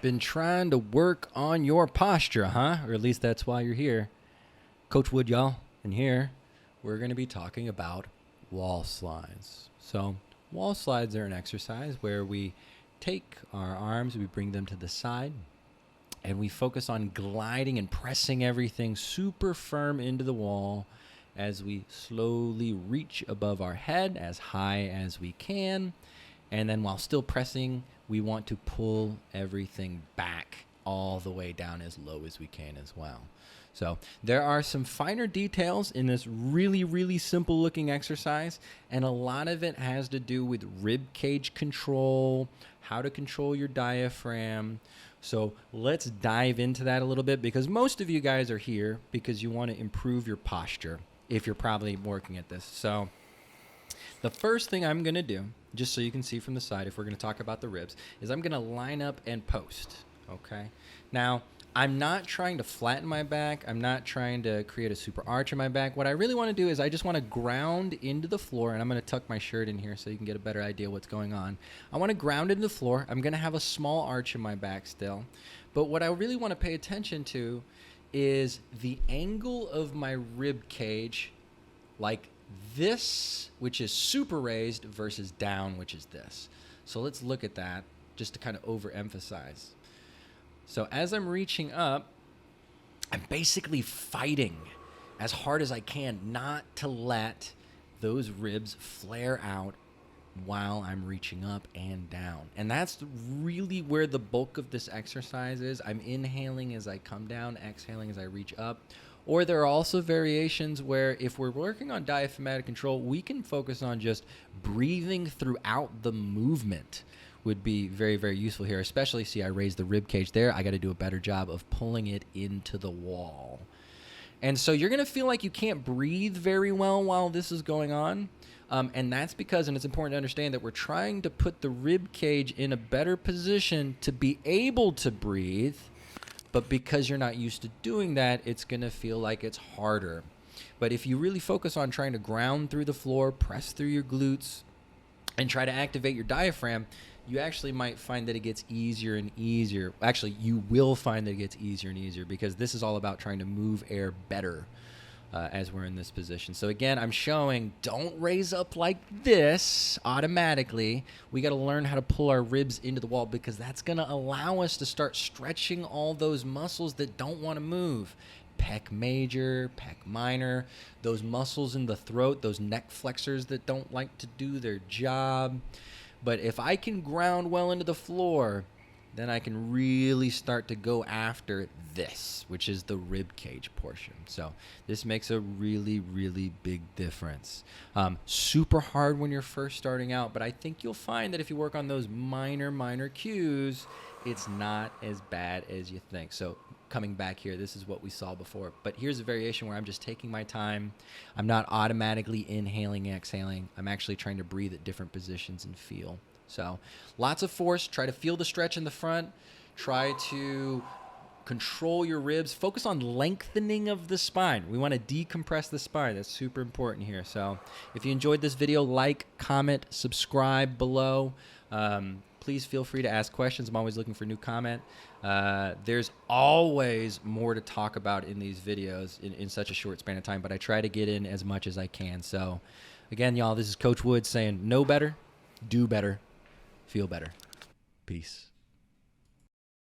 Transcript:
Been trying to work on your posture, huh? Or at least that's why you're here. Coach Wood, y'all. And here we're going to be talking about wall slides. So, wall slides are an exercise where we take our arms, we bring them to the side, and we focus on gliding and pressing everything super firm into the wall as we slowly reach above our head as high as we can. And then while still pressing, we want to pull everything back all the way down as low as we can as well. So there are some finer details in this really, really simple looking exercise. And a lot of it has to do with rib cage control, how to control your diaphragm. So let's dive into that a little bit, because most of you guys are here because you want to improve your posture if you're probably working at this. So the first thing I'm going to do, just so you can see from the side if we're going to talk about the ribs, is I'm going to line up and post, okay? Now, I'm not trying to flatten my back. I'm not trying to create a super arch in my back. What I really want to do is I just want to ground into the floor, and I'm going to tuck my shirt in here so you can get a better idea what's going on. I want to ground into the floor. I'm going to have a small arch in my back still. But what I really want to pay attention to is the angle of my rib cage, like this, which is super raised, versus down, which is this. So let's look at that just to kind of overemphasize. So as I'm reaching up, I'm basically fighting as hard as I can not to let those ribs flare out while I'm reaching up and down. And that's really where the bulk of this exercise is. I'm inhaling as I come down, exhaling as I reach up. Or there are also variations where if we're working on diaphragmatic control, we can focus on just breathing throughout the movement. Would be very, very useful here, especially, see, I raised the rib cage there. I got to do a better job of pulling it into the wall. And so you're going to feel like you can't breathe very well while this is going on. And that's because, and it's important to understand that we're trying to put the rib cage in a better position to be able to breathe. But because you're not used to doing that, it's going to feel like it's harder. But if you really focus on trying to ground through the floor, press through your glutes, and try to activate your diaphragm, you actually might find that it gets easier and easier. Actually, you will find that it gets easier and easier, because this is all about trying to move air better as we're in this position. So again, I'm showing, don't raise up like this automatically. We got to learn how to pull our ribs into the wall, because that's going to allow us to start stretching all those muscles that don't want to move. Pec major, pec minor, those muscles in the throat, those neck flexors that don't like to do their job. But if I can ground well into the floor, then I can really start to go after this, which is the rib cage portion. So this makes a really, really big difference. Super hard when you're first starting out, but I think you'll find that if you work on those minor cues, it's not as bad as you think. So coming back here, this is what we saw before. But here's a variation where I'm just taking my time. I'm not automatically inhaling, exhaling. I'm actually trying to breathe at different positions and feel. So lots of force. Try to feel the stretch in the front. Try to control your ribs. Focus on lengthening of the spine. We want to decompress the spine. That's super important here. So if you enjoyed this video, like, comment, subscribe below. Please feel free to ask questions. I'm always looking for new comment. There's always more to talk about in these videos in such a short span of time, but I try to get in as much as I can. So again, y'all, this is Coach Wood saying know better, do better, feel better. Peace.